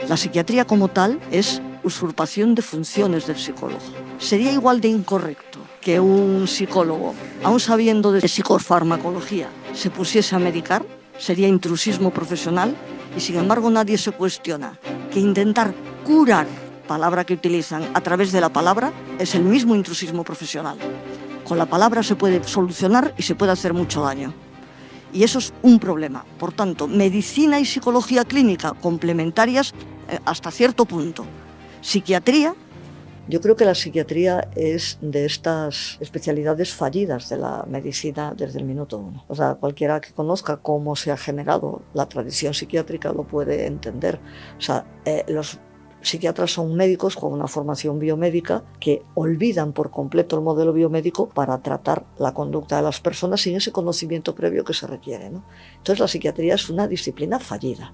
La psiquiatría como tal es usurpación de funciones del psicólogo. Sería igual de incorrecto que un psicólogo, aun sabiendo de psicofarmacología, se pusiese a medicar, sería intrusismo profesional, y sin embargo nadie se cuestiona que intentar curar, palabra que utilizan, a través de la palabra, es el mismo intrusismo profesional. Con la palabra se puede solucionar y se puede hacer mucho daño. Y eso es un problema. Por tanto, medicina y psicología clínica complementarias hasta cierto punto. Psiquiatría. Yo creo que la psiquiatría es de estas especialidades fallidas de la medicina desde el minuto uno. O sea, cualquiera que conozca cómo se ha generado la tradición psiquiátrica lo puede entender. O sea, los psiquiatras son médicos con una formación biomédica que olvidan por completo el modelo biomédico para tratar la conducta de las personas sin ese conocimiento previo que se requiere, ¿no? Entonces la psiquiatría es una disciplina fallida.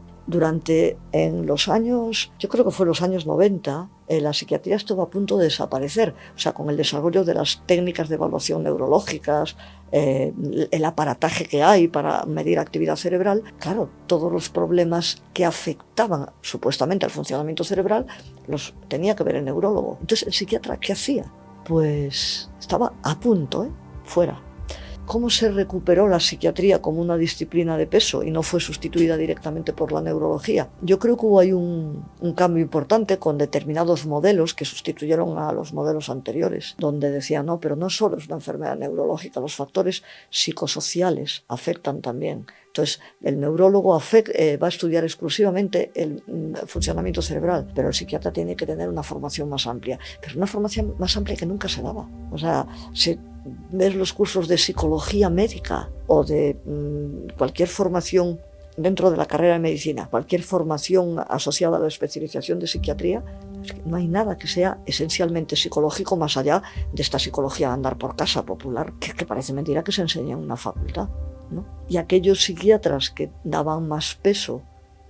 En los años, yo creo que fue los años 90, la psiquiatría estuvo a punto de desaparecer. O sea, con el desarrollo de las técnicas de evaluación neurológicas, el aparataje que hay para medir actividad cerebral, claro, todos los problemas que afectaban supuestamente al funcionamiento cerebral los tenía que ver el neurólogo. Entonces, ¿el psiquiatra qué hacía? Pues estaba a punto, fuera. ¿Cómo se recuperó la psiquiatría como una disciplina de peso y no fue sustituida directamente por la neurología? Yo creo que hubo ahí un cambio importante con determinados modelos que sustituyeron a los modelos anteriores, donde decían, no, pero no solo es una enfermedad neurológica, los factores psicosociales afectan también. Entonces, el neurólogo va a estudiar exclusivamente el funcionamiento cerebral, pero el psiquiatra tiene que tener una formación más amplia, pero una formación más amplia que nunca se daba. O sea, ves los cursos de psicología médica o de cualquier formación dentro de la carrera de medicina, cualquier formación asociada a la especialización de psiquiatría, es que no hay nada que sea esencialmente psicológico más allá de esta psicología de andar por casa popular, que parece mentira que se enseña en una facultad, ¿no? Y aquellos psiquiatras que daban más peso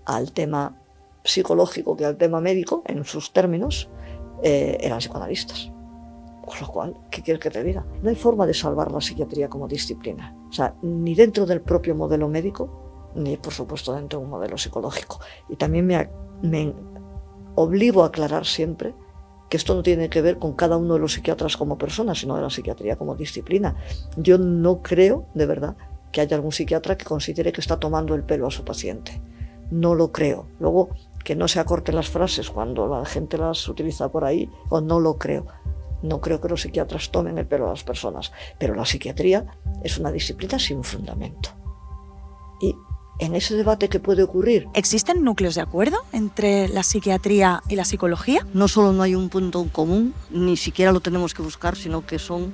al tema psicológico que al tema médico, en sus términos, eran psicoanalistas. Con lo cual, ¿qué quieres que te diga? No hay forma de salvar la psiquiatría como disciplina. O sea, ni dentro del propio modelo médico, ni por supuesto dentro de un modelo psicológico. Y también me obligo a aclarar siempre que esto no tiene que ver con cada uno de los psiquiatras como personas, sino de la psiquiatría como disciplina. Yo no creo, de verdad, que haya algún psiquiatra que considere que está tomando el pelo a su paciente. No lo creo. Luego, que no se acorten las frases cuando la gente las utiliza por ahí, o no lo creo. No creo que los psiquiatras tomen el pelo a las personas, pero la psiquiatría es una disciplina sin fundamento. Y en ese debate que puede ocurrir... ¿Existen núcleos de acuerdo entre la psiquiatría y la psicología? No solo no hay un punto en común, ni siquiera lo tenemos que buscar, sino que son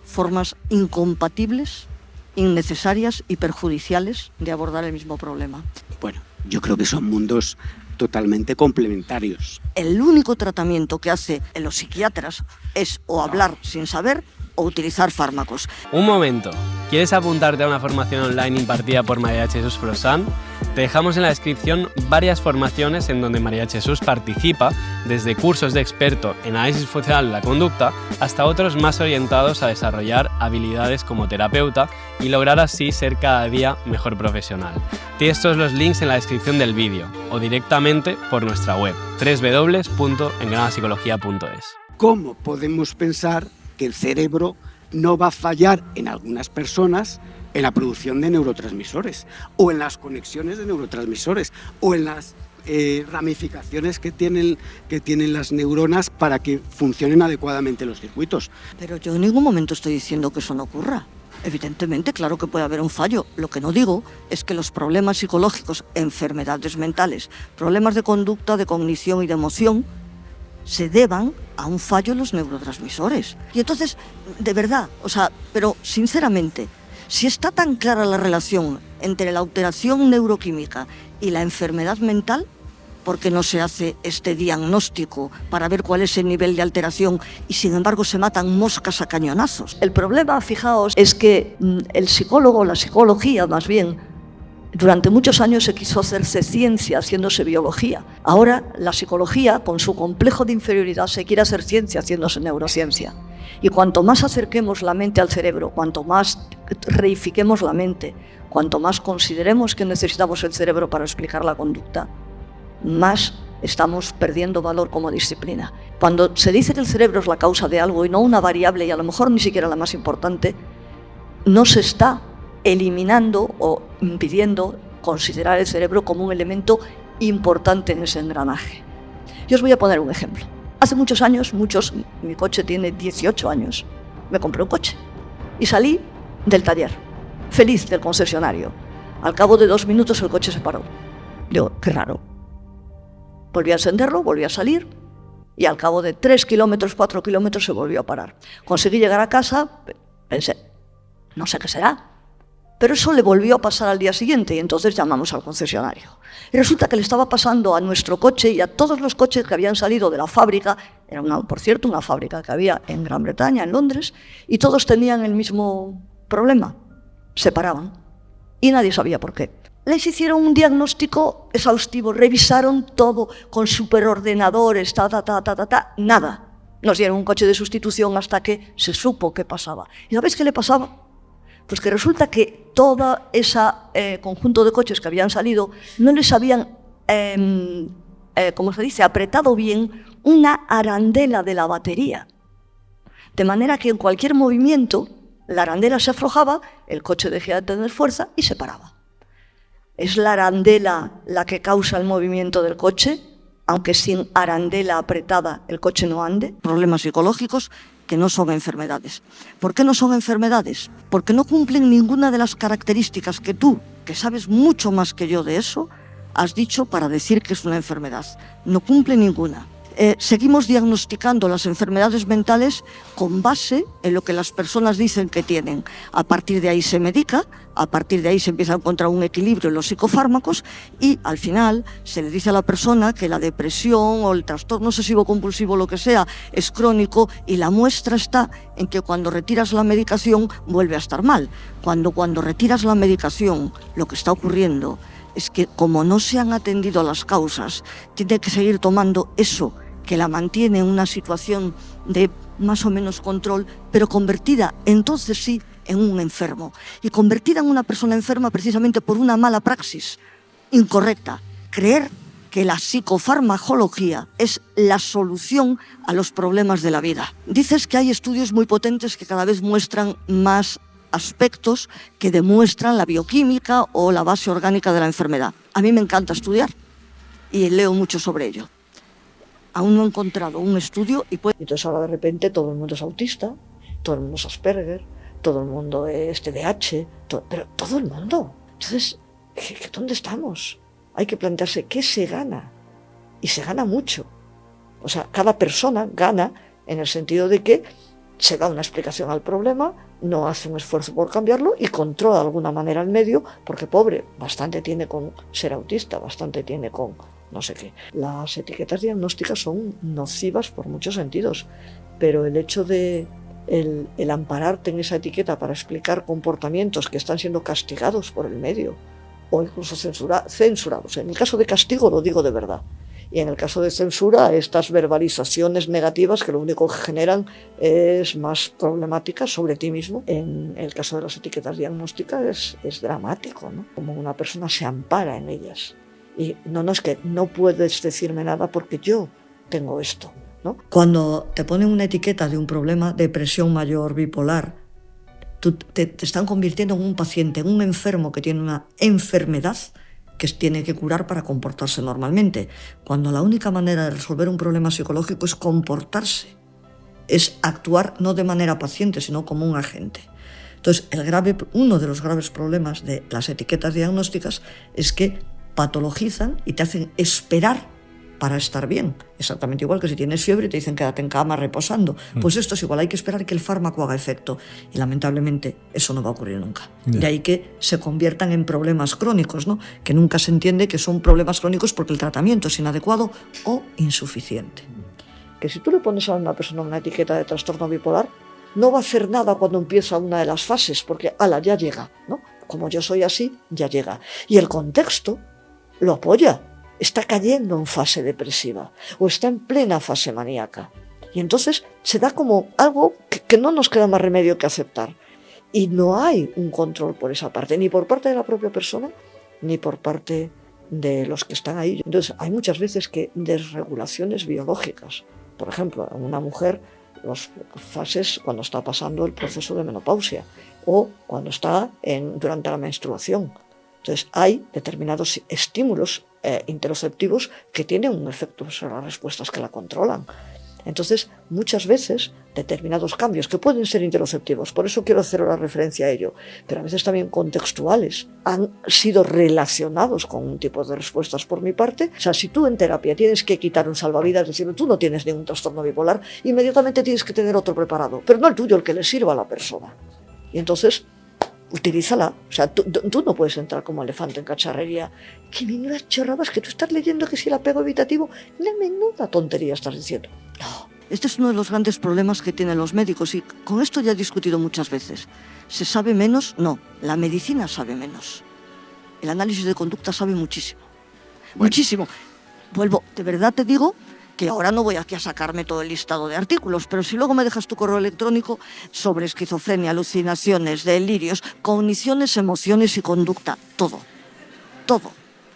formas incompatibles, innecesarias y perjudiciales de abordar el mismo problema. Bueno, yo creo que son mundos totalmente complementarios. El único tratamiento que hacen los psiquiatras es o hablar sin saber o utilizar fármacos. Un momento, ¿quieres apuntarte a una formación online impartida por María Jesús Frossán? Te dejamos en la descripción varias formaciones en donde María Jesús participa, desde cursos de experto en análisis funcional de la conducta hasta otros más orientados a desarrollar habilidades como terapeuta y lograr así ser cada día mejor profesional. Tienes todos los links en la descripción del vídeo o directamente por nuestra web www.engranadapsicología.es. ¿Cómo podemos pensar que el cerebro no va a fallar en algunas personas en la producción de neurotransmisores o en las conexiones de neurotransmisores o en las ramificaciones que tienen las neuronas para que funcionen adecuadamente los circuitos? Pero yo en ningún momento estoy diciendo que eso no ocurra. Evidentemente, claro que puede haber un fallo. Lo que no digo es que los problemas psicológicos, enfermedades mentales, problemas de conducta, de cognición y de emoción se deban a un fallo en los neurotransmisores. Y entonces, de verdad, pero sinceramente, si está tan clara la relación entre la alteración neuroquímica y la enfermedad mental, ¿por qué no se hace este diagnóstico para ver cuál es el nivel de alteración y sin embargo se matan moscas a cañonazos? El problema, fijaos, es que el psicólogo, la psicología más bien, durante muchos años se quiso hacerse ciencia haciéndose biología. Ahora la psicología, con su complejo de inferioridad, se quiere hacer ciencia haciéndose neurociencia. Y cuanto más acerquemos la mente al cerebro, cuanto más reifiquemos la mente, cuanto más consideremos que necesitamos el cerebro para explicar la conducta, más estamos perdiendo valor como disciplina. Cuando se dice que el cerebro es la causa de algo y no una variable, y a lo mejor ni siquiera la más importante, no se está eliminando o impidiendo considerar el cerebro como un elemento importante en ese engranaje. Yo os voy a poner un ejemplo. Hace muchos años, mi coche tiene 18 años, me compré un coche y salí del taller, feliz del concesionario. Al cabo de 2 minutos el coche se paró. Digo, qué raro. Volví a encenderlo, volví a salir y al cabo de 3 kilómetros, 4 kilómetros se volvió a parar. Conseguí llegar a casa, pensé, no sé qué será. Pero eso le volvió a pasar al día siguiente y entonces llamamos al concesionario. Y resulta que le estaba pasando a nuestro coche y a todos los coches que habían salido de la fábrica, era por cierto una fábrica que había en Gran Bretaña, en Londres, y todos tenían el mismo problema, se paraban y nadie sabía por qué. Les hicieron un diagnóstico exhaustivo, revisaron todo con superordenadores, nada. Nos dieron un coche de sustitución hasta que se supo qué pasaba. ¿Y sabéis qué le pasaba? Pues que resulta que todo ese conjunto de coches que habían salido no les habían, como se dice, apretado bien una arandela de la batería. De manera que en cualquier movimiento la arandela se aflojaba, el coche dejaba de tener fuerza y se paraba. ¿Es la arandela la que causa el movimiento del coche? Aunque sin arandela apretada el coche no ande. Problemas psicológicos que no son enfermedades. ¿Por qué no son enfermedades? Porque no cumplen ninguna de las características que tú, que sabes mucho más que yo de eso, has dicho para decir que es una enfermedad. No cumple ninguna. Seguimos diagnosticando las enfermedades mentales con base en lo que las personas dicen que tienen. A partir de ahí se medica, a partir de ahí se empieza a encontrar un equilibrio en los psicofármacos y al final se le dice a la persona que la depresión o el trastorno obsesivo compulsivo, lo que sea, es crónico y la muestra está en que cuando retiras la medicación vuelve a estar mal. Cuando retiras la medicación, lo que está ocurriendo es que como no se han atendido las causas, tiene que seguir tomando eso que la mantiene en una situación de más o menos control, pero convertida entonces sí en un enfermo. Y convertida en una persona enferma precisamente por una mala praxis incorrecta. Creer que la psicofarmacología es la solución a los problemas de la vida. Dices que hay estudios muy potentes que cada vez muestran más aspectos que demuestran la bioquímica o la base orgánica de la enfermedad. A mí me encanta estudiar y leo mucho sobre ello. Aún no he encontrado un estudio y entonces ahora de repente todo el mundo es autista, todo el mundo es Asperger, todo el mundo es TDAH, pero todo el mundo. Entonces, ¿dónde estamos? Hay que plantearse qué se gana y se gana mucho. O sea, cada persona gana en el sentido de que se da una explicación al problema, no hace un esfuerzo por cambiarlo y controla de alguna manera el medio, porque pobre, bastante tiene con ser autista, bastante tiene con no sé qué. Las etiquetas diagnósticas son nocivas por muchos sentidos, pero el hecho de el ampararte en esa etiqueta para explicar comportamientos que están siendo castigados por el medio o incluso censurados. En el caso de castigo lo digo de verdad. Y en el caso de censura, estas verbalizaciones negativas que lo único que generan es más problemáticas sobre ti mismo. En el caso de las etiquetas diagnósticas es dramático, ¿no? Como una persona se ampara en ellas. Y no es que no puedes decirme nada porque yo tengo esto, ¿no? Cuando te ponen una etiqueta de un problema, depresión mayor, bipolar, te están convirtiendo en un paciente, en un enfermo que tiene una enfermedad que tiene que curar para comportarse normalmente, cuando la única manera de resolver un problema psicológico es comportarse, es actuar no de manera paciente, sino como un agente. Entonces, uno de los graves problemas de las etiquetas diagnósticas es que patologizan y te hacen esperar para estar bien. Exactamente igual que si tienes fiebre y te dicen quédate en cama reposando. Pues esto es igual, hay que esperar que el fármaco haga efecto. Y lamentablemente eso no va a ocurrir nunca. De ahí que se conviertan en problemas crónicos, ¿no? Que nunca se entiende que son problemas crónicos porque el tratamiento es inadecuado o insuficiente. Que si tú le pones a una persona una etiqueta de trastorno bipolar, no va a hacer nada cuando empieza una de las fases, porque ya llega, ¿no? Como yo soy así, ya llega. Y el contexto lo apoya. Está cayendo en fase depresiva o está en plena fase maníaca. Y entonces se da como algo que no nos queda más remedio que aceptar. Y no hay un control por esa parte, ni por parte de la propia persona, ni por parte de los que están ahí. Entonces, hay muchas veces que desregulaciones biológicas. Por ejemplo, en una mujer, las fases cuando está pasando el proceso de menopausia o cuando está durante la menstruación. Entonces, hay determinados estímulos interoceptivos que tienen un efecto sobre las respuestas que la controlan. Entonces, muchas veces, determinados cambios que pueden ser interoceptivos, por eso quiero hacer una referencia a ello, pero a veces también contextuales, han sido relacionados con un tipo de respuestas por mi parte. O sea, si tú en terapia tienes que quitar un salvavidas diciendo tú no tienes ningún trastorno bipolar, inmediatamente tienes que tener otro preparado, pero no el tuyo, el que le sirva a la persona. Y entonces, utilízala. O sea, tú no puedes entrar como elefante en cacharrería. ¡Qué menudas chorradas que tú estás leyendo que si el apego evitativo! ¡La menuda tontería estás diciendo! No. Este es uno de los grandes problemas que tienen los médicos y con esto ya he discutido muchas veces. ¿Se sabe menos? No, la medicina sabe menos. El análisis de conducta sabe muchísimo. Bueno. Muchísimo. Vuelvo, de verdad te digo que ahora no voy aquí a sacarme todo el listado de artículos, pero si luego me dejas tu correo electrónico sobre esquizofrenia, alucinaciones, delirios, cogniciones, emociones y conducta, todo, todo.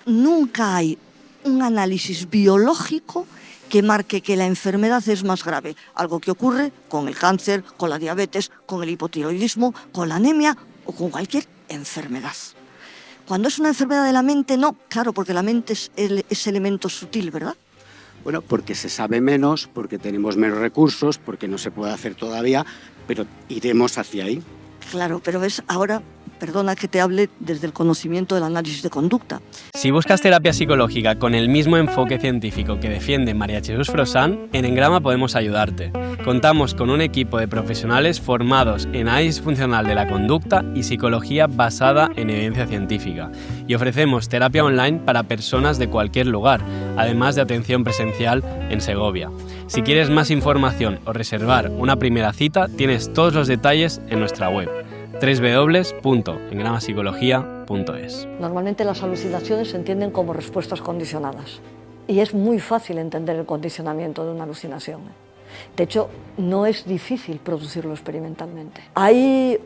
Nunca hay un análisis biológico que marque que la enfermedad es más grave, algo que ocurre con el cáncer, con la diabetes, con el hipotiroidismo, con la anemia o con cualquier enfermedad. Cuando es una enfermedad de la mente, no, claro, porque la mente es elemento sutil, ¿verdad? Bueno, porque se sabe menos, porque tenemos menos recursos, porque no se puede hacer todavía, pero iremos hacia ahí. Claro, pero ves, ahora, perdona que te hable desde el conocimiento del análisis de conducta. Si buscas terapia psicológica con el mismo enfoque científico que defiende María Jesús Frossán, en Engrama podemos ayudarte. Contamos con un equipo de profesionales formados en análisis funcional de la conducta y psicología basada en evidencia científica. Y ofrecemos terapia online para personas de cualquier lugar, además de atención presencial en Segovia. Si quieres más información o reservar una primera cita, tienes todos los detalles en nuestra web www.engramapsicología.es. Normalmente las alucinaciones se entienden como respuestas condicionadas y es muy fácil entender el condicionamiento de una alucinación. De hecho, no es difícil producirlo experimentalmente. Hay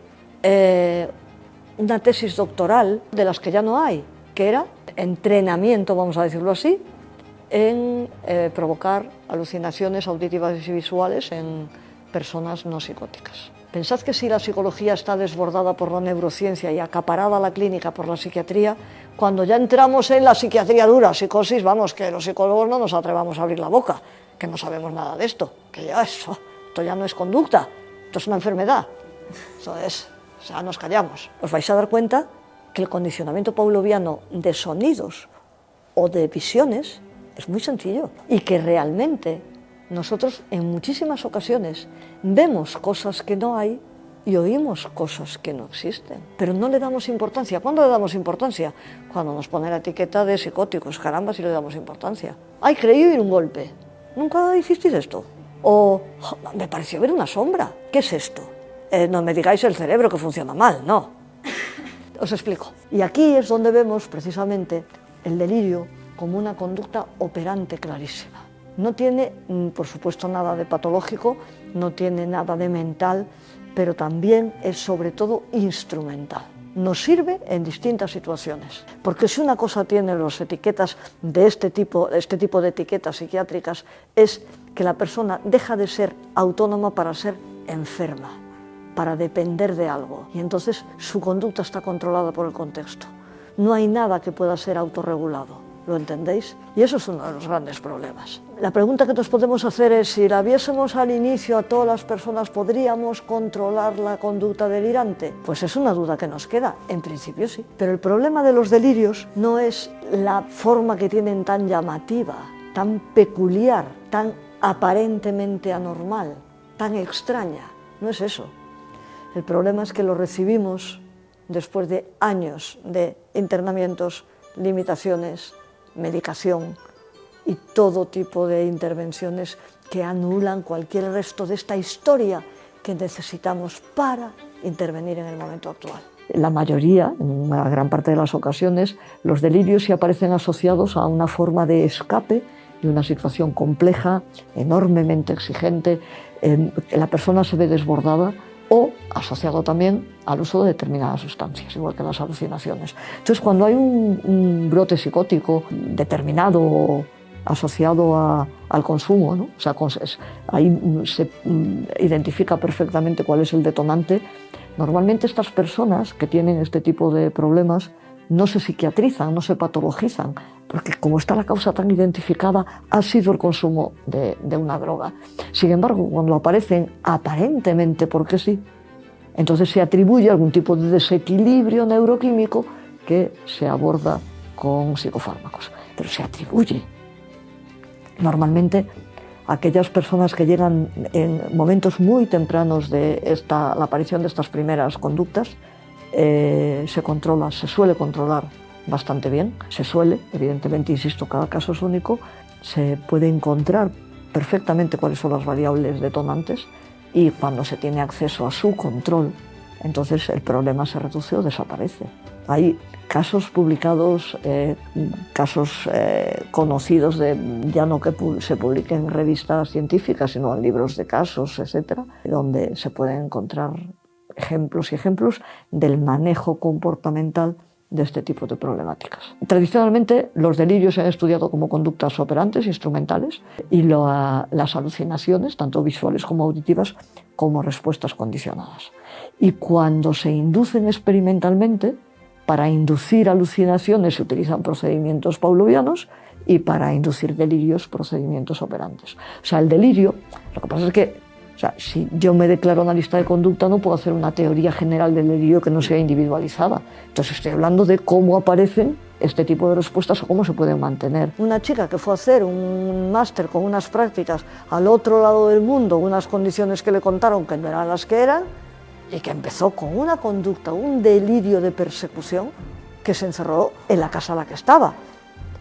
una tesis doctoral de las que ya no hay, que era entrenamiento, vamos a decirlo así, en provocar alucinaciones auditivas y visuales en personas no psicóticas. Pensad que si la psicología está desbordada por la neurociencia y acaparada la clínica por la psiquiatría, cuando ya entramos en la psiquiatría dura, psicosis, vamos, que los psicólogos no nos atrevamos a abrir la boca, que no sabemos nada de esto, que ya esto ya no es conducta, esto es una enfermedad. Eso es, o sea, nos callamos. Os vais a dar cuenta que el condicionamiento pavloviano de sonidos o de visiones es muy sencillo y que realmente nosotros en muchísimas ocasiones vemos cosas que no hay y oímos cosas que no existen, pero no le damos importancia. ¿Cuándo le damos importancia? Cuando nos pone la etiqueta de psicóticos. Caramba, si le damos importancia. ¡Ay, creí oír un golpe! ¿Nunca hicisteis esto? O me pareció ver una sombra. ¿Qué es esto? No me digáis el cerebro que funciona mal, no. Os explico. Y aquí es donde vemos precisamente el delirio como una conducta operante clarísima. No tiene, por supuesto, nada de patológico, no tiene nada de mental, pero también es sobre todo instrumental. Nos sirve en distintas situaciones, porque si una cosa tiene las etiquetas de este tipo de etiquetas psiquiátricas, es que la persona deja de ser autónoma para ser enferma, para depender de algo, y entonces su conducta está controlada por el contexto. No hay nada que pueda ser autorregulado. ¿Lo entendéis? Y eso es uno de los grandes problemas. La pregunta que nos podemos hacer es, si la viésemos al inicio a todas las personas, ¿podríamos controlar la conducta delirante? Pues es una duda que nos queda. En principio sí. Pero el problema de los delirios no es la forma que tienen tan llamativa, tan peculiar, tan aparentemente anormal, tan extraña. No es eso. El problema es que lo recibimos después de años de internamientos, limitaciones, medicación y todo tipo de intervenciones que anulan cualquier resto de esta historia que necesitamos para intervenir en el momento actual. La mayoría, en una gran parte de las ocasiones, los delirios sí aparecen asociados a una forma de escape de una situación compleja, enormemente exigente, la persona se ve desbordada, o asociado también al uso de determinadas sustancias, igual que las alucinaciones. Entonces, cuando hay un brote psicótico determinado asociado al consumo, ¿no? O sea, ahí se identifica perfectamente cuál es el detonante. Normalmente estas personas que tienen este tipo de problemas no se psiquiatrizan, no se patologizan, porque como está la causa tan identificada, ha sido el consumo de una droga. Sin embargo, cuando aparecen aparentemente porque sí, entonces se atribuye algún tipo de desequilibrio neuroquímico que se aborda con psicofármacos, pero se atribuye. Normalmente, aquellas personas que llegan en momentos muy tempranos de la aparición de estas primeras conductas, se suele controlar bastante bien, evidentemente, insisto, cada caso es único, se puede encontrar perfectamente cuáles son las variables detonantes y cuando se tiene acceso a su control, entonces el problema se reduce o desaparece. Hay casos publicados, casos conocidos, ya no que se publiquen en revistas científicas, sino en libros de casos, etcétera, donde se pueden encontrar ejemplos y ejemplos del manejo comportamental de este tipo de problemáticas. Tradicionalmente, los delirios se han estudiado como conductas operantes, instrumentales, y las alucinaciones, tanto visuales como auditivas, como respuestas condicionadas. Y cuando se inducen experimentalmente, para inducir alucinaciones se utilizan procedimientos pavlovianos y para inducir delirios, procedimientos operantes. O sea, el delirio, lo que pasa es que si yo me declaro analista de conducta, no puedo hacer una teoría general del delirio que no sea individualizada. Entonces estoy hablando de cómo aparecen este tipo de respuestas o cómo se pueden mantener. Una chica que fue a hacer un máster con unas prácticas al otro lado del mundo, unas condiciones que le contaron que no eran las que eran, y que empezó con una conducta, un delirio de persecución, que se encerró en la casa en la que estaba.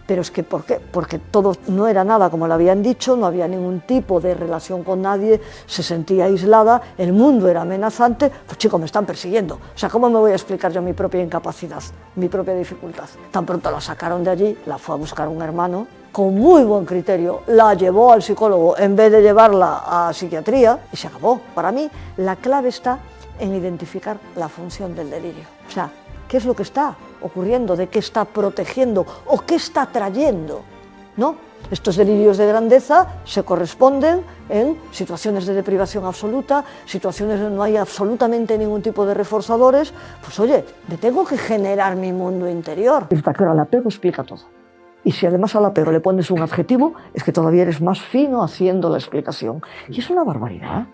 Pero es que, ¿por qué? Porque todo no era nada como le habían dicho, no había ningún tipo de relación con nadie, se sentía aislada, el mundo era amenazante. Pues chico, me están persiguiendo. O sea, ¿cómo me voy a explicar yo mi propia incapacidad, mi propia dificultad? Tan pronto la sacaron de allí, la fue a buscar un hermano, con muy buen criterio, la llevó al psicólogo en vez de llevarla a psiquiatría y se acabó. Para mí, la clave está en identificar la función del delirio. O sea, ¿qué es lo que está ocurriendo? ¿De qué está protegiendo? ¿O qué está trayendo? ¿No? Estos delirios de grandeza se corresponden en situaciones de deprivación absoluta, situaciones donde no hay absolutamente ningún tipo de reforzadores. Pues oye, me tengo que generar mi mundo interior. Está claro, el apego explica todo. Y si además al apego le pones un adjetivo, es que todavía eres más fino haciendo la explicación. Y es una barbaridad.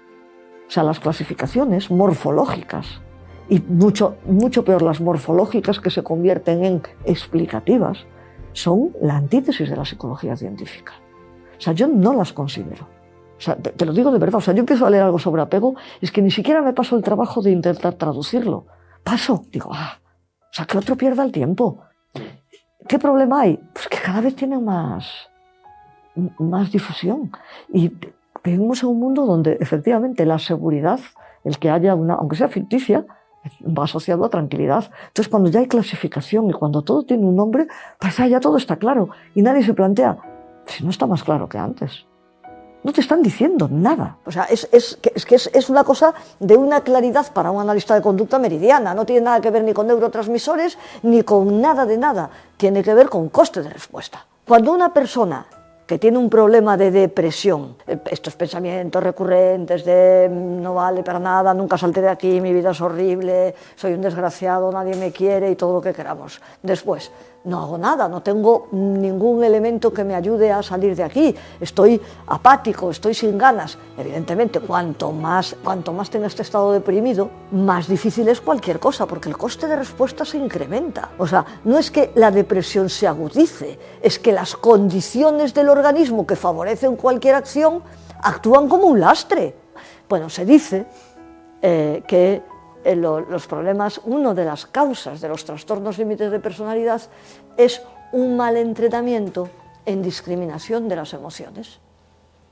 O sea, las clasificaciones morfológicas, y mucho peor las morfológicas que se convierten en explicativas, son la antítesis de la psicología científica. O sea, yo no las considero. O sea, te lo digo de verdad. O sea, yo empiezo a leer algo sobre apego, es que ni siquiera me paso el trabajo de intentar traducirlo. Digo, o sea, que otro pierda el tiempo. ¿Qué problema hay? Pues que cada vez tiene más difusión. Y vivimos en un mundo donde efectivamente la seguridad, el que haya aunque sea ficticia, va asociado a tranquilidad. Entonces, cuando ya hay clasificación y cuando todo tiene un nombre, pues ya todo está claro y nadie se plantea, si no está más claro que antes. No te están diciendo nada. O sea, es una cosa de una claridad para un analista de conducta meridiana. No tiene nada que ver ni con neurotransmisores ni con nada de nada. Tiene que ver con coste de respuesta. Cuando una persona que tiene un problema de depresión, estos pensamientos recurrentes de no vale para nada, nunca salté de aquí, mi vida es horrible, soy un desgraciado, nadie me quiere y todo lo que queramos. Después, no hago nada, no tengo ningún elemento que me ayude a salir de aquí, estoy apático, estoy sin ganas. Evidentemente, cuanto más tenga este estado deprimido, más difícil es cualquier cosa, porque el coste de respuesta se incrementa. O sea, no es que la depresión se agudice, es que las condiciones del organismo que favorecen cualquier acción actúan como un lastre. Bueno, se dice que los problemas, una de las causas de los trastornos límites de personalidad es un mal entrenamiento en discriminación de las emociones.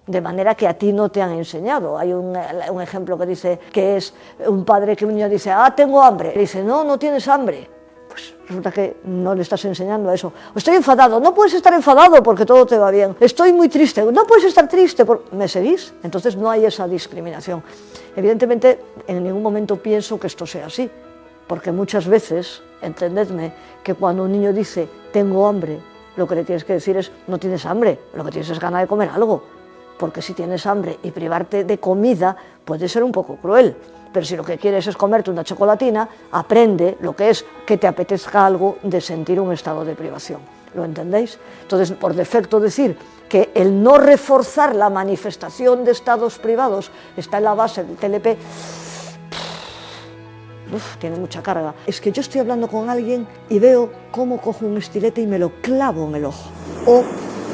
De manera que a ti no te han enseñado. Hay un ejemplo que dice que es un padre que un niño dice, tengo hambre. Y dice, no tienes hambre. pues resulta que no le estás enseñando a eso. Estoy enfadado, no puedes estar enfadado porque todo te va bien. Estoy muy triste, no puedes estar triste, ¿me seguís? Entonces no hay esa discriminación. Evidentemente, en ningún momento pienso que esto sea así, porque muchas veces, entendedme, que cuando un niño dice tengo hambre, lo que le tienes que decir es no tienes hambre, lo que tienes es ganas de comer algo, porque si tienes hambre y privarte de comida puede ser un poco cruel. Pero si lo que quieres es comerte una chocolatina, aprende lo que es que te apetezca algo de sentir un estado de privación. ¿Lo entendéis? Entonces, por defecto decir que el no reforzar la manifestación de estados privados está en la base del TLP, tiene mucha carga. Es que yo estoy hablando con alguien y veo cómo cojo un estilete y me lo clavo en el ojo. O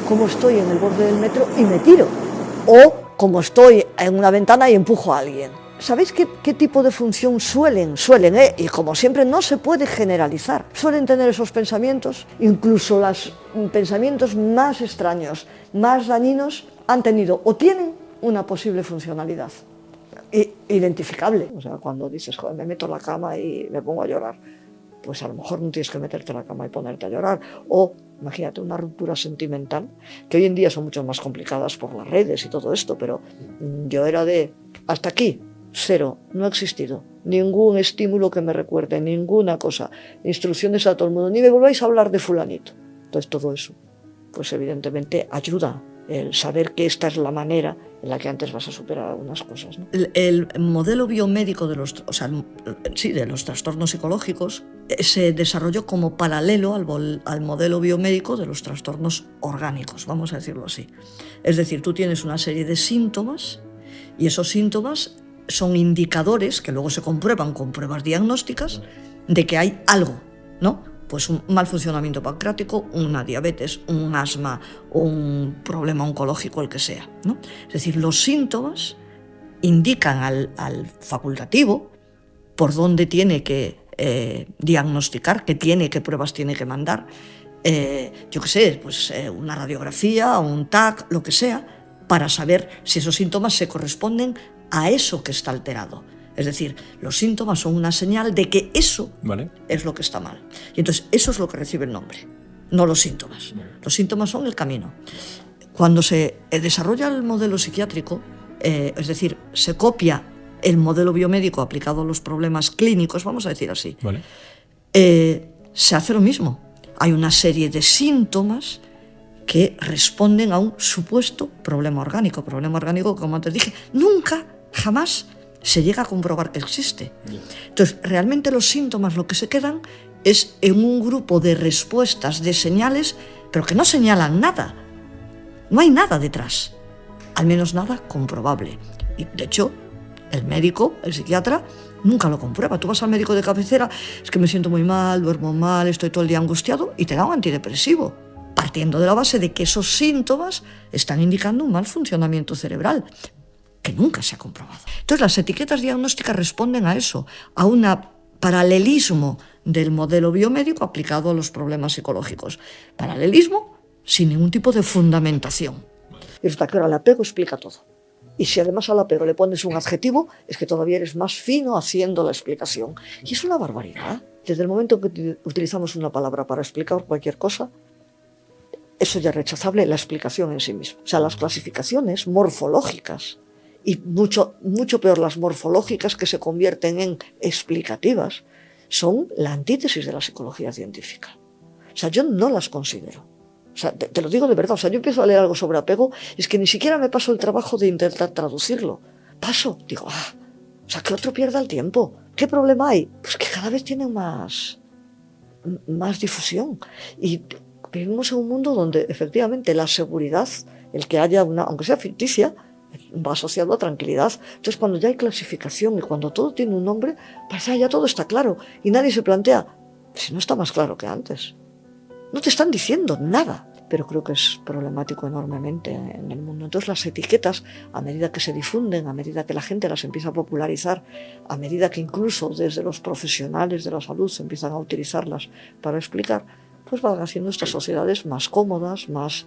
cómo estoy en el borde del metro y me tiro. O como estoy en una ventana y empujo a alguien. ¿Sabéis qué tipo de función suelen, y como siempre no se puede generalizar, suelen tener esos pensamientos? Incluso los pensamientos más extraños, más dañinos, han tenido o tienen una posible funcionalidad identificable. O sea, cuando dices, joder, me meto en la cama y me pongo a llorar, pues a lo mejor no tienes que meterte en la cama y ponerte a llorar. O imagínate una ruptura sentimental, que hoy en día son mucho más complicadas por las redes y todo esto, pero yo era de hasta aquí, cero, no ha existido ningún estímulo que me recuerde, ninguna cosa, instrucciones a todo el mundo, ni me volváis a hablar de fulanito. Entonces todo eso, pues evidentemente ayuda el saber que esta es la manera en la que antes vas a superar algunas cosas, ¿no? El modelo biomédico de los trastornos psicológicos se desarrolló como paralelo al modelo biomédico de los trastornos orgánicos, vamos a decirlo así. Es decir, tú tienes una serie de síntomas y esos síntomas son indicadores que luego se comprueban con pruebas diagnósticas de que hay algo, ¿no? Pues un mal funcionamiento pancreático, una diabetes, un asma, un problema oncológico, el que sea, ¿no? Es decir, los síntomas indican al facultativo por dónde tiene que diagnosticar, qué pruebas tiene que mandar, yo qué sé, pues una radiografía, un TAC, lo que sea, para saber si esos síntomas se corresponden a eso que está alterado. Es decir, los síntomas son una señal de que eso es lo que está mal. Y entonces eso es lo que recibe el nombre, no los síntomas. Los síntomas son el camino. Cuando se desarrolla el modelo psiquiátrico, es decir, se copia el modelo biomédico aplicado a los problemas clínicos, vamos a decir así, se hace lo mismo. Hay una serie de síntomas que responden a un supuesto problema orgánico. Problema orgánico, como antes dije, nunca, jamás se llega a comprobar que existe. Entonces, realmente los síntomas lo que se quedan es en un grupo de respuestas, de señales, pero que no señalan nada. No hay nada detrás, al menos nada comprobable. Y de hecho, el médico, el psiquiatra, nunca lo comprueba. Tú vas al médico de cabecera, es que me siento muy mal, duermo mal, estoy todo el día angustiado, y te da un antidepresivo, partiendo de la base de que esos síntomas están indicando un mal funcionamiento cerebral, que nunca se ha comprobado. Entonces, las etiquetas diagnósticas responden a eso, a un paralelismo del modelo biomédico aplicado a los problemas psicológicos. Paralelismo sin ningún tipo de fundamentación. Y hasta que ahora el apego explica todo. Y si además al apego le pones un adjetivo, es que todavía eres más fino haciendo la explicación. Y es una barbaridad. Desde el momento que utilizamos una palabra para explicar cualquier cosa, eso ya es rechazable, la explicación en sí misma. O sea, las clasificaciones morfológicas, y mucho peor las morfológicas que se convierten en explicativas, son la antítesis de la psicología científica. O sea, yo no las considero. O sea, te lo digo de verdad. O sea, yo empiezo a leer algo sobre apego, es que ni siquiera me paso el trabajo de intentar traducirlo. Digo, o sea, que otro pierda el tiempo. ¿Qué problema hay? Pues que cada vez tienen más difusión. Y vivimos en un mundo donde efectivamente la seguridad, el que haya una, aunque sea ficticia, va asociado a tranquilidad. Entonces, cuando ya hay clasificación y cuando todo tiene un nombre, pues ya todo está claro y nadie se plantea, si no está más claro que antes. No te están diciendo nada, pero creo que es problemático enormemente en el mundo. Entonces, las etiquetas, a medida que se difunden, a medida que la gente las empieza a popularizar, a medida que incluso desde los profesionales de la salud se empiezan a utilizarlas para explicar, pues van haciendo estas sociedades más cómodas, más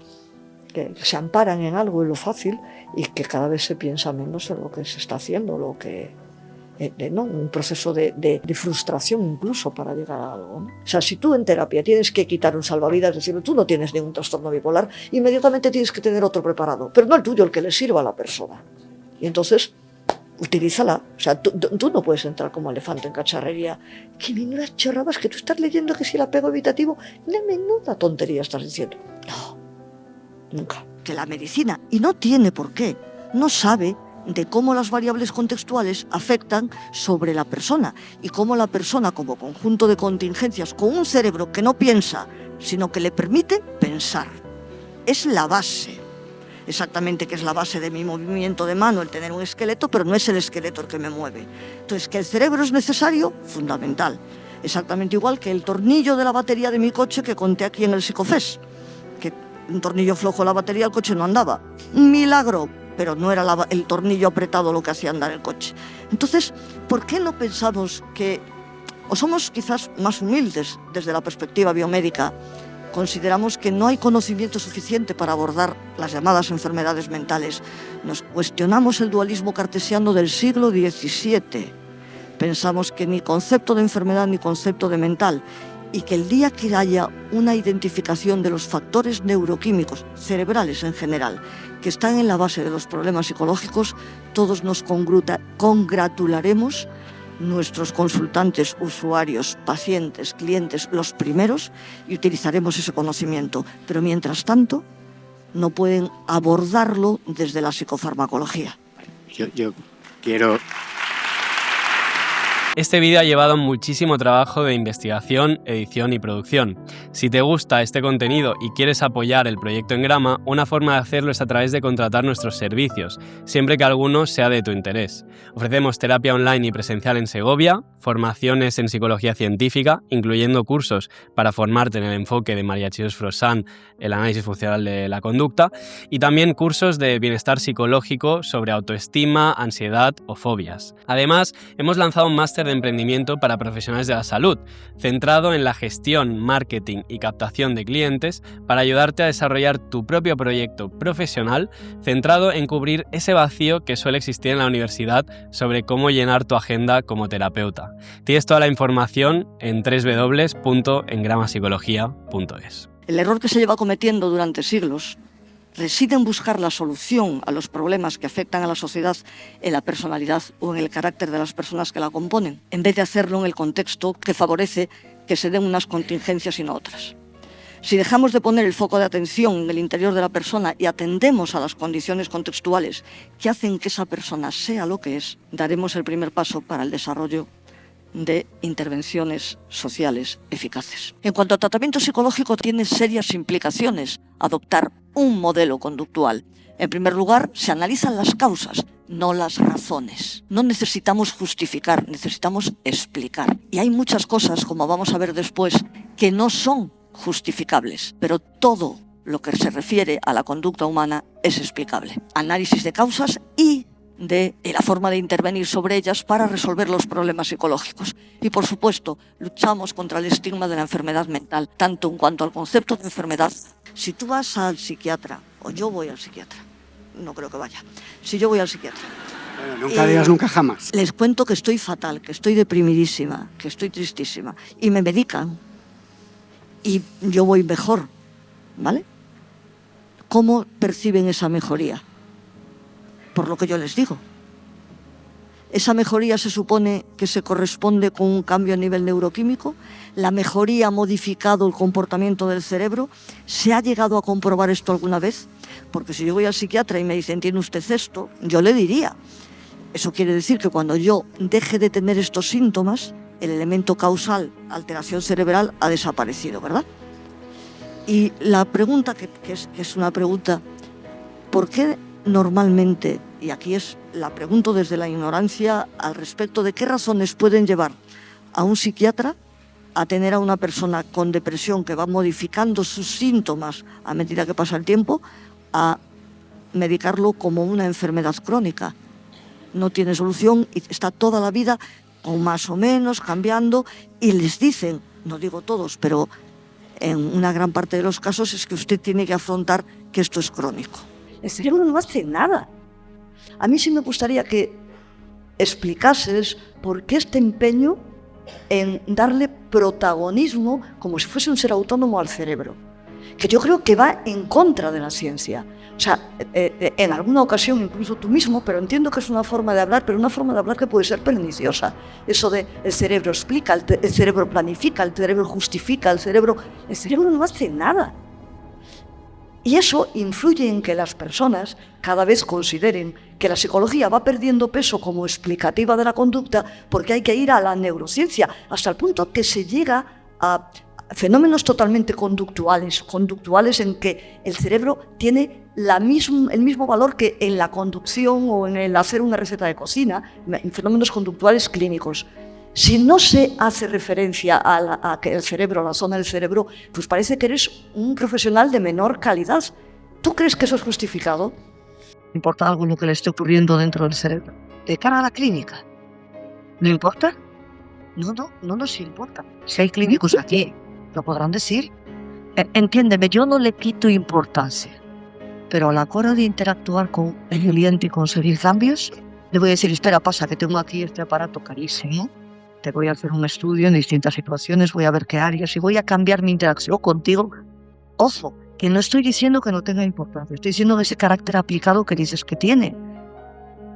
que se amparan en algo, en lo fácil, y que cada vez se piensa menos en lo que se está haciendo, lo que ¿no? Un proceso de frustración incluso para llegar a algo, ¿no? O sea, si tú en terapia tienes que quitar un salvavidas, es decir, tú no tienes ningún trastorno bipolar, inmediatamente tienes que tener otro preparado, pero no el tuyo, el que le sirva a la persona. Y entonces, utilízala. O sea, tú no puedes entrar como elefante en cacharrería. ¡Qué menudas chorradas que tú estás leyendo que si el apego evitativo! ¡Una menuda tontería estás diciendo! No, nunca. Que la medicina, y no tiene por qué, no sabe de cómo las variables contextuales afectan sobre la persona y cómo la persona, como conjunto de contingencias, con un cerebro que no piensa, sino que le permite pensar. Es la base. Exactamente que es la base de mi movimiento de mano, el tener un esqueleto, pero no es el esqueleto el que me mueve. Entonces, que el cerebro es necesario, fundamental. Exactamente igual que el tornillo de la batería de mi coche que conté aquí en el Psicofest. Que un tornillo flojo en la batería, el coche no andaba. Un milagro, pero no era el tornillo apretado lo que hacía andar el coche. Entonces, ¿por qué no pensamos que, o somos quizás más humildes desde la perspectiva biomédica, consideramos que no hay conocimiento suficiente para abordar las llamadas enfermedades mentales? Nos cuestionamos el dualismo cartesiano del siglo XVII. Pensamos que ni concepto de enfermedad ni concepto de mental, y que el día que haya una identificación de los factores neuroquímicos, cerebrales en general, que están en la base de los problemas psicológicos, todos nos congratularemos, nuestros consultantes, usuarios, pacientes, clientes, los primeros, y utilizaremos ese conocimiento. Pero mientras tanto, no pueden abordarlo desde la psicofarmacología. Yo quiero... Este vídeo ha llevado muchísimo trabajo de investigación, edición y producción. Si te gusta este contenido y quieres apoyar el proyecto Engrama, una forma de hacerlo es a través de contratar nuestros servicios, siempre que alguno sea de tu interés. Ofrecemos terapia online y presencial en Segovia, formaciones en psicología científica, incluyendo cursos para formarte en el enfoque de María Jesús-Frossán, el análisis funcional de la conducta, y también cursos de bienestar psicológico sobre autoestima, ansiedad o fobias. Además, hemos lanzado un máster de emprendimiento para profesionales de la salud, centrado en la gestión, marketing y captación de clientes para ayudarte a desarrollar tu propio proyecto profesional, centrado en cubrir ese vacío que suele existir en la universidad sobre cómo llenar tu agenda como terapeuta. Tienes toda la información en www.engramapsicología.es. El error que se lleva cometiendo durante siglos reside en buscar la solución a los problemas que afectan a la sociedad en la personalidad o en el carácter de las personas que la componen, en vez de hacerlo en el contexto que favorece que se den unas contingencias y no otras. Si dejamos de poner el foco de atención en el interior de la persona y atendemos a las condiciones contextuales que hacen que esa persona sea lo que es, daremos el primer paso para el desarrollo de intervenciones sociales eficaces. En cuanto a tratamiento psicológico, tiene serias implicaciones adoptar un modelo conductual. En primer lugar, se analizan las causas, no las razones. No necesitamos justificar, necesitamos explicar. Y hay muchas cosas, como vamos a ver después, que no son justificables, pero todo lo que se refiere a la conducta humana es explicable. Análisis de causas y de la forma de intervenir sobre ellas para resolver los problemas psicológicos. Y, por supuesto, luchamos contra el estigma de la enfermedad mental, tanto en cuanto al concepto de enfermedad. Si tú vas al psiquiatra, o yo voy al psiquiatra, no creo que vaya, si yo voy al psiquiatra... Bueno, nunca digas nunca jamás. Les cuento que estoy fatal, que estoy deprimidísima, que estoy tristísima, y me medican, y yo voy mejor, ¿vale? ¿Cómo perciben esa mejoría? Por lo que yo les digo. Esa mejoría se supone que se corresponde con un cambio a nivel neuroquímico. La mejoría ha modificado el comportamiento del cerebro. ¿Se ha llegado a comprobar esto alguna vez? Porque si yo voy al psiquiatra y me dicen, ¿tiene usted esto?, yo le diría, eso quiere decir que cuando yo deje de tener estos síntomas, el elemento causal, alteración cerebral, ha desaparecido, ¿verdad? Y la pregunta, que es una pregunta, ¿por qué normalmente, y aquí la pregunto desde la ignorancia al respecto de qué razones pueden llevar a un psiquiatra a tener a una persona con depresión que va modificando sus síntomas a medida que pasa el tiempo, a medicarlo como una enfermedad crónica? No tiene solución y está toda la vida, o más o menos, cambiando, y les dicen, no digo todos, pero en una gran parte de los casos es que usted tiene que afrontar que esto es crónico. El cerebro no hace nada. A mí sí me gustaría que explicases por qué este empeño en darle protagonismo como si fuese un ser autónomo al cerebro, que yo creo que va en contra de la ciencia. O sea, en alguna ocasión incluso tú mismo, pero entiendo que es una forma de hablar, pero una forma de hablar que puede ser perniciosa. Eso de el cerebro explica, el cerebro planifica, el cerebro justifica, el cerebro no hace nada. Y eso influye en que las personas cada vez consideren que la psicología va perdiendo peso como explicativa de la conducta porque hay que ir a la neurociencia, hasta el punto que se llega a fenómenos totalmente conductuales en que el cerebro tiene el mismo valor que en la conducción o en el hacer una receta de cocina, en fenómenos conductuales clínicos. Si no se hace referencia a que el cerebro, la zona del cerebro, pues parece que eres un profesional de menor calidad. ¿Tú crees que eso es justificado? ¿Importa algo lo que le esté ocurriendo dentro del cerebro? De cara a la clínica, ¿no importa? No nos importa. Si hay clínicos aquí, lo podrán decir. Entiéndeme, yo no le quito importancia, pero a la hora de interactuar con el cliente y conseguir cambios, le voy a decir, espera, pasa, que tengo aquí este aparato carísimo, te voy a hacer un estudio en distintas situaciones, voy a ver qué áreas y voy a cambiar mi interacción contigo. Ojo, que no estoy diciendo que no tenga importancia, estoy diciendo ese carácter aplicado que dices que tiene.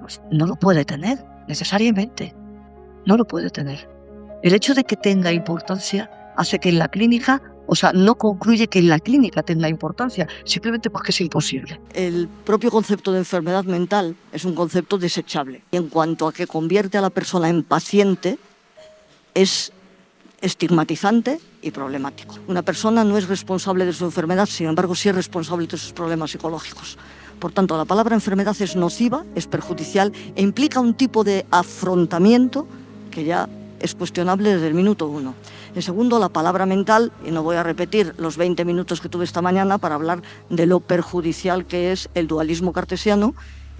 Pues no lo puede tener, necesariamente. No lo puede tener. El hecho de que tenga importancia hace que en la clínica, no concluye que en la clínica tenga importancia, simplemente porque es imposible. El propio concepto de enfermedad mental es un concepto desechable. En cuanto a que convierte a la persona en paciente, es estigmatizante y problemático. Una persona no es responsable de su enfermedad, sin embargo sí es responsable de sus problemas psicológicos. Por tanto, la palabra enfermedad es nociva, es perjudicial e implica un tipo de afrontamiento que ya es cuestionable desde el minuto uno. En segundo, la palabra mental, y no voy a repetir los 20 minutos que tuve esta mañana para hablar de lo perjudicial que es el dualismo cartesiano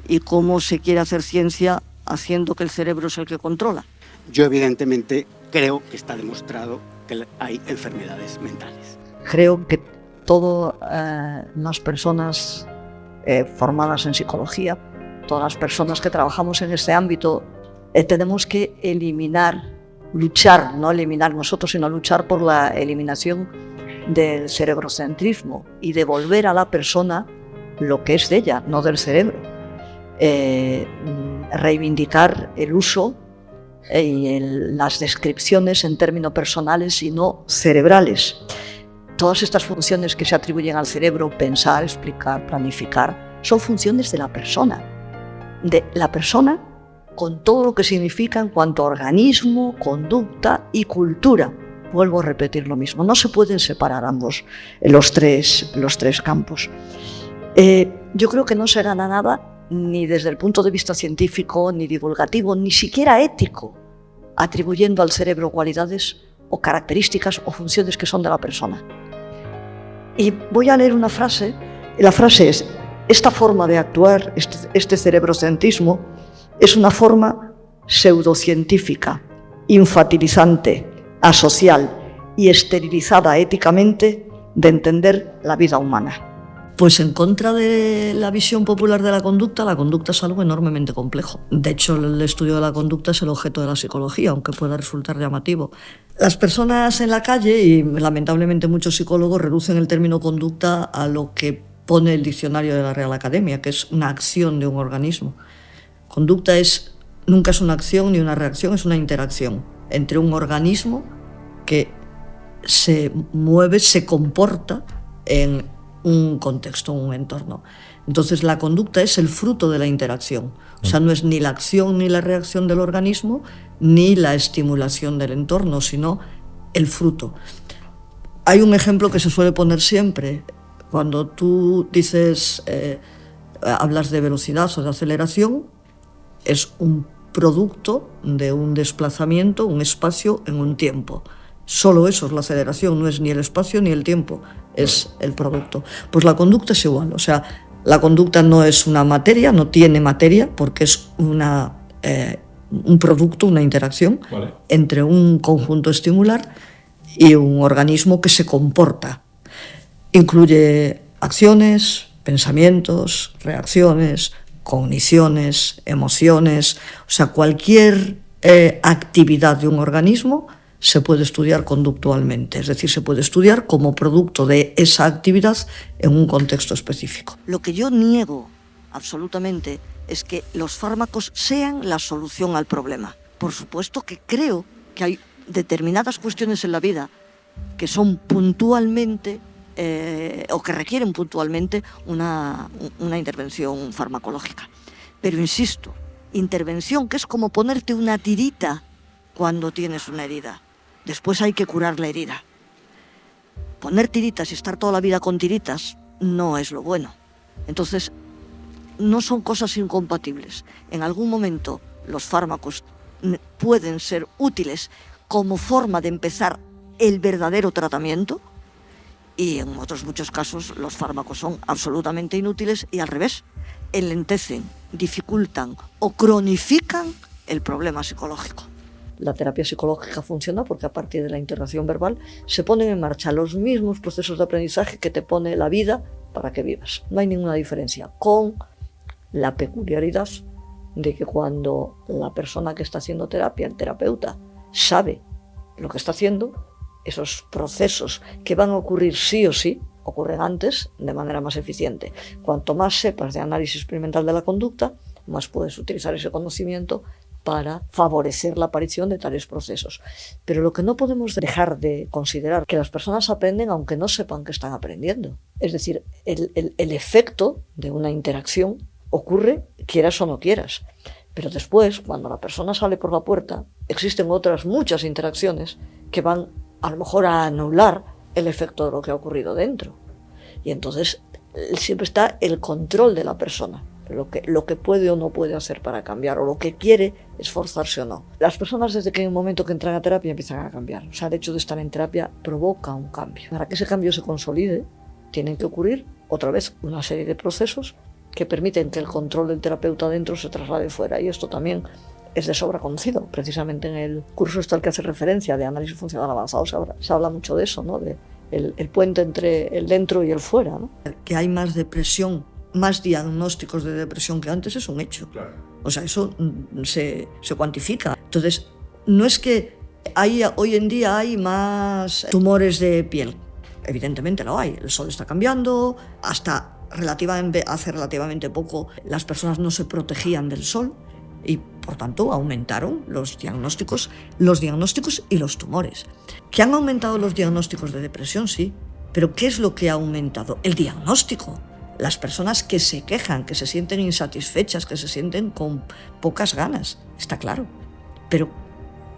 y cómo se quiere hacer ciencia haciendo que el cerebro es el que controla. Yo evidentemente creo que está demostrado que hay enfermedades mentales. Creo que todas las personas formadas en psicología, todas las personas que trabajamos en este ámbito, tenemos que luchar, no eliminar nosotros, sino luchar por la eliminación del cerebrocentrismo y devolver a la persona lo que es de ella, no del cerebro. Reivindicar el uso y las descripciones en términos personales y no cerebrales. Todas estas funciones que se atribuyen al cerebro, pensar, explicar, planificar, son funciones de la persona con todo lo que significa en cuanto a organismo, conducta y cultura. Vuelvo a repetir lo mismo, no se pueden separar ambos, los tres campos. Yo creo que no se gana nada ni desde el punto de vista científico, ni divulgativo, ni siquiera ético, atribuyendo al cerebro cualidades o características o funciones que son de la persona. Y voy a leer una frase. La frase es: esta forma de actuar, este cerebrocentrismo, es una forma pseudocientífica, infantilizante, asocial y esterilizada éticamente de entender la vida humana. Pues en contra de la visión popular de la conducta es algo enormemente complejo. De hecho, el estudio de la conducta es el objeto de la psicología, aunque pueda resultar llamativo. Las personas en la calle, y lamentablemente muchos psicólogos, reducen el término conducta a lo que pone el diccionario de la Real Academia, que es una acción de un organismo. Conducta nunca es una acción ni una reacción, es una interacción entre un organismo que se mueve, se comporta en un contexto, un entorno. Entonces la conducta es el fruto de la interacción. O sea, no es ni la acción ni la reacción del organismo, ni la estimulación del entorno, sino el fruto. Hay un ejemplo que se suele poner siempre. Cuando tú dices, hablas de velocidad o de aceleración, es un producto de un desplazamiento, un espacio en un tiempo. Solo eso es la aceleración, no es ni el espacio ni el tiempo, es el producto. Pues la conducta es igual, o sea, la conducta no es una materia, no tiene materia, porque es un producto, una interacción entre un conjunto estimular y un organismo que se comporta. Incluye acciones, pensamientos, reacciones, cogniciones, emociones, o sea, cualquier actividad de un organismo se puede estudiar conductualmente, es decir, se puede estudiar como producto de esa actividad en un contexto específico. Lo que yo niego absolutamente es que los fármacos sean la solución al problema. Por supuesto que creo que hay determinadas cuestiones en la vida que son puntualmente o que requieren puntualmente una intervención farmacológica. Pero insisto, intervención que es como ponerte una tirita cuando tienes una herida. Después hay que curar la herida. Poner tiritas y estar toda la vida con tiritas no es lo bueno. Entonces, no son cosas incompatibles. En algún momento los fármacos pueden ser útiles como forma de empezar el verdadero tratamiento y en otros muchos casos los fármacos son absolutamente inútiles y al revés, enlentecen, dificultan o cronifican el problema psicológico. La terapia psicológica funciona porque a partir de la integración verbal se ponen en marcha los mismos procesos de aprendizaje que te pone la vida para que vivas. No hay ninguna diferencia, con la peculiaridad de que cuando la persona que está haciendo terapia, el terapeuta, sabe lo que está haciendo, esos procesos que van a ocurrir sí o sí, ocurren antes de manera más eficiente. Cuanto más sepas de análisis experimental de la conducta, más puedes utilizar ese conocimiento para favorecer la aparición de tales procesos. Pero lo que no podemos dejar de considerar que las personas aprenden aunque no sepan que están aprendiendo. Es decir, el efecto de una interacción ocurre quieras o no quieras. Pero después, cuando la persona sale por la puerta, existen otras muchas interacciones que van a lo mejor a anular el efecto de lo que ha ocurrido dentro. Y entonces siempre está el control de la persona, lo que puede o no puede hacer para cambiar, o lo que quiere esforzarse o no. Las personas desde que hay un momento que entran a terapia empiezan a cambiar. O sea, el hecho de estar en terapia provoca un cambio. Para que ese cambio se consolide, tienen que ocurrir otra vez una serie de procesos que permiten que el control del terapeuta dentro se traslade fuera. Y esto también es de sobra conocido. Precisamente en el curso al que hace referencia de análisis funcional avanzado se habla mucho de eso, ¿no? De el puente entre el dentro y el fuera, ¿no? Que hay más depresión, más diagnósticos de depresión que antes es un hecho. Claro. O sea, eso se cuantifica. Entonces, no es que hoy en día hay más tumores de piel. Evidentemente lo hay. El sol está cambiando. Hasta hace relativamente poco las personas no se protegían del sol y, por tanto, aumentaron los diagnósticos y los tumores. ¿Que han aumentado los diagnósticos de depresión? Sí. ¿Pero qué es lo que ha aumentado? El diagnóstico. Las personas que se quejan, que se sienten insatisfechas, que se sienten con pocas ganas, está claro. Pero,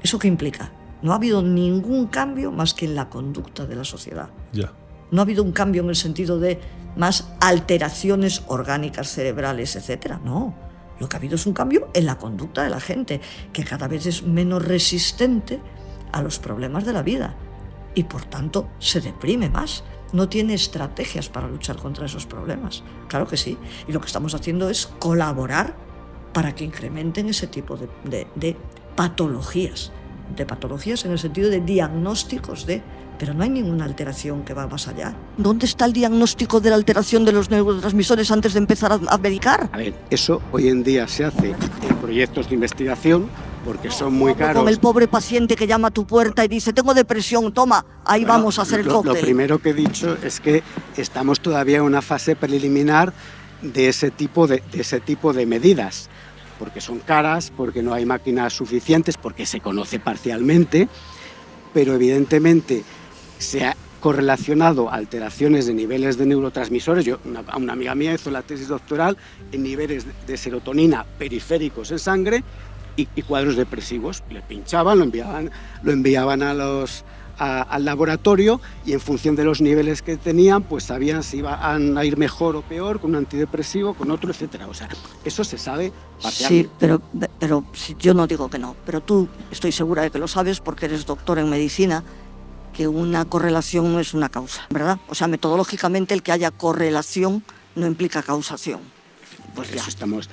¿eso qué implica? No ha habido ningún cambio más que en la conducta de la sociedad. Ya. No ha habido un cambio en el sentido de más alteraciones orgánicas, cerebrales, etc. No. Lo que ha habido es un cambio en la conducta de la gente, que cada vez es menos resistente a los problemas de la vida y, por tanto, se deprime más. No tiene estrategias para luchar contra esos problemas. Claro que sí. Y lo que estamos haciendo es colaborar para que incrementen ese tipo de patologías. De patologías en el sentido de diagnósticos pero no hay ninguna alteración que va más allá. ¿Dónde está el diagnóstico de la alteración de los neurotransmisores antes de empezar a medicar? A ver, eso hoy en día se hace en proyectos de investigación porque son muy caros. Con el pobre paciente que llama a tu puerta y dice, tengo depresión, toma, ahí vamos a hacer el cóctel. Lo primero que he dicho es que estamos todavía en una fase preliminar de ese tipo de medidas, porque son caras, porque no hay máquinas suficientes, porque se conoce parcialmente, pero evidentemente se ha correlacionado alteraciones de niveles de neurotransmisores. Una amiga mía hizo la tesis doctoral en niveles de serotonina periféricos en sangre y cuadros depresivos. Le pinchaban, lo enviaban al laboratorio y en función de los niveles que tenían, pues sabían si iban a ir mejor o peor con un antidepresivo, con otro, etcétera. O sea, eso se sabe parcialmente. Sí, pero yo no digo que no, pero tú estoy segura de que lo sabes porque eres doctor en medicina, que una correlación no es una causa, ¿verdad? O sea, metodológicamente el que haya correlación no implica causación. Pues ya,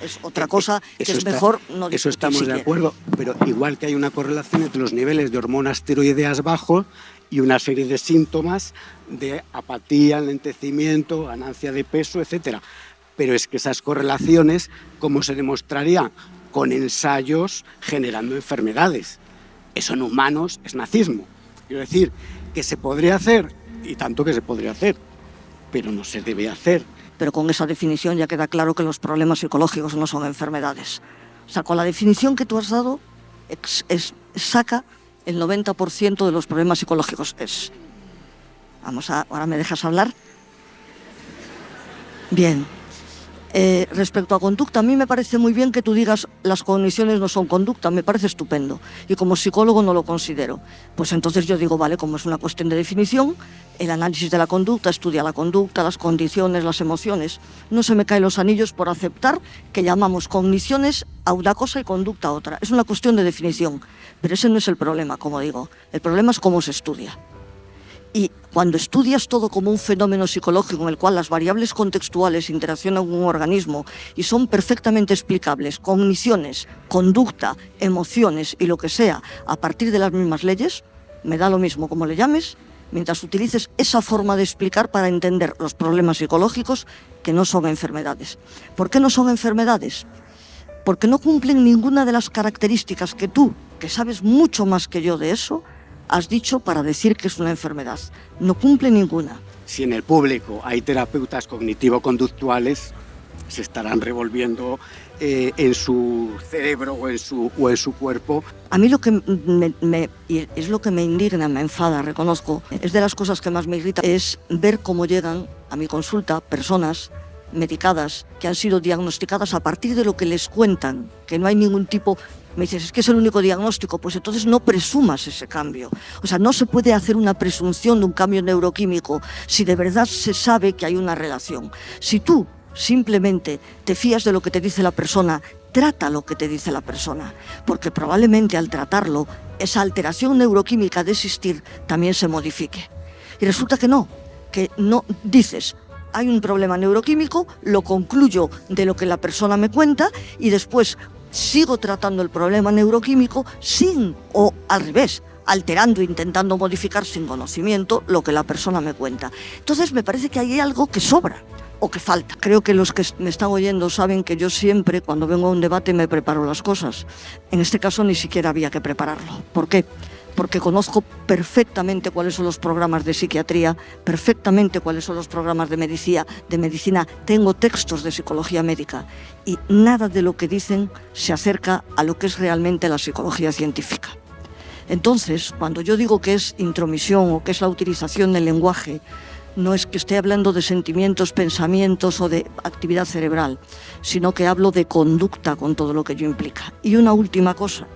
es otra cosa que es mejor no discutir. Eso estamos de acuerdo, pero igual que hay una correlación entre los niveles de hormonas tiroideas bajos y una serie de síntomas de apatía, enlentecimiento, ganancia de peso, etcétera. pero es que esas correlaciones, ¿cómo se demostrarían? Con ensayos generando enfermedades. Eso en humanos es nazismo. Quiero decir, que se podría hacer, y tanto que se podría hacer, pero no se debe hacer. Pero con esa definición ya queda claro que los problemas psicológicos no son enfermedades. O sea, con la definición que tú has dado, saca el 90% de los problemas psicológicos. Ahora me dejas hablar. Bien. Respecto a conducta, a mí me parece muy bien que tú digas las cogniciones no son conducta, me parece estupendo. Y como psicólogo no lo considero. Pues entonces yo digo, vale, como es una cuestión de definición, el análisis de la conducta estudia la conducta, las condiciones, las emociones. No se me caen los anillos por aceptar que llamamos cogniciones a una cosa y conducta a otra. Es una cuestión de definición, pero ese no es el problema, como digo. El problema es cómo se estudia. Y cuando estudias todo como un fenómeno psicológico en el cual las variables contextuales interaccionan con un organismo y son perfectamente explicables, cogniciones, conducta, emociones y lo que sea, a partir de las mismas leyes, me da lo mismo como le llames, mientras utilices esa forma de explicar para entender los problemas psicológicos que no son enfermedades. ¿Por qué no son enfermedades? Porque no cumplen ninguna de las características que tú, que sabes mucho más que yo de eso, has dicho para decir que es una enfermedad. No cumple ninguna. Si en el público hay terapeutas cognitivo-conductuales, se estarán revolviendo en su cerebro o en su cuerpo. A mí lo que es lo que me indigna, me enfada, reconozco, es de las cosas que más me irrita, es ver cómo llegan a mi consulta personas medicadas que han sido diagnosticadas a partir de lo que les cuentan, que no hay ningún tipo. Me dices, es que es el único diagnóstico, pues entonces no presumas ese cambio. O sea, no se puede hacer una presunción de un cambio neuroquímico si de verdad se sabe que hay una relación. Si tú simplemente te fías de lo que te dice la persona, trata lo que te dice la persona, porque probablemente al tratarlo, esa alteración neuroquímica de existir también se modifique. Y resulta que no dices, hay un problema neuroquímico, lo concluyo de lo que la persona me cuenta y después sigo tratando el problema neuroquímico o al revés, alterando, intentando modificar sin conocimiento lo que la persona me cuenta. Entonces me parece que hay algo que sobra o que falta. Creo que los que me están oyendo saben que yo siempre, cuando vengo a un debate, me preparo las cosas. En este caso ni siquiera había que prepararlo. ¿Por qué? Porque conozco perfectamente cuáles son los programas de psiquiatría, perfectamente cuáles son los programas de medicina, tengo textos de psicología médica y nada de lo que dicen se acerca a lo que es realmente la psicología científica. Entonces, cuando yo digo que es intromisión o que es la utilización del lenguaje, no es que esté hablando de sentimientos, pensamientos o de actividad cerebral, sino que hablo de conducta con todo lo que ello implica. Y una última cosa.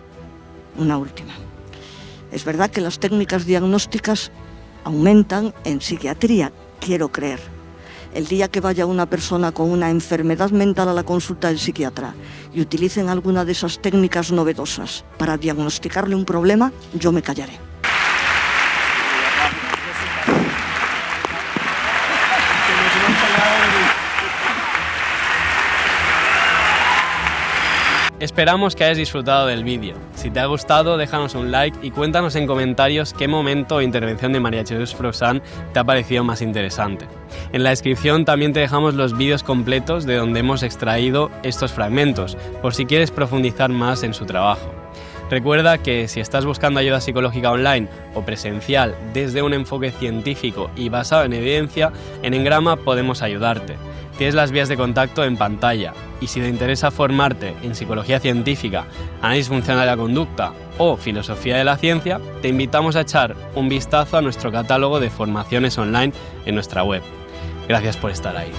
Es verdad que las técnicas diagnósticas aumentan en psiquiatría, quiero creer. El día que vaya una persona con una enfermedad mental a la consulta del psiquiatra y utilicen alguna de esas técnicas novedosas para diagnosticarle un problema, yo me callaré. Esperamos que hayas disfrutado del vídeo. Si te ha gustado, déjanos un like y cuéntanos en comentarios qué momento o intervención de María Jesús Frossán te ha parecido más interesante. En la descripción también te dejamos los vídeos completos de donde hemos extraído estos fragmentos, por si quieres profundizar más en su trabajo. Recuerda que si estás buscando ayuda psicológica online o presencial desde un enfoque científico y basado en evidencia, en Engrama podemos ayudarte. Tienes las vías de contacto en pantalla y si te interesa formarte en psicología científica, análisis funcional de la conducta o filosofía de la ciencia, te invitamos a echar un vistazo a nuestro catálogo de formaciones online en nuestra web. Gracias por estar ahí.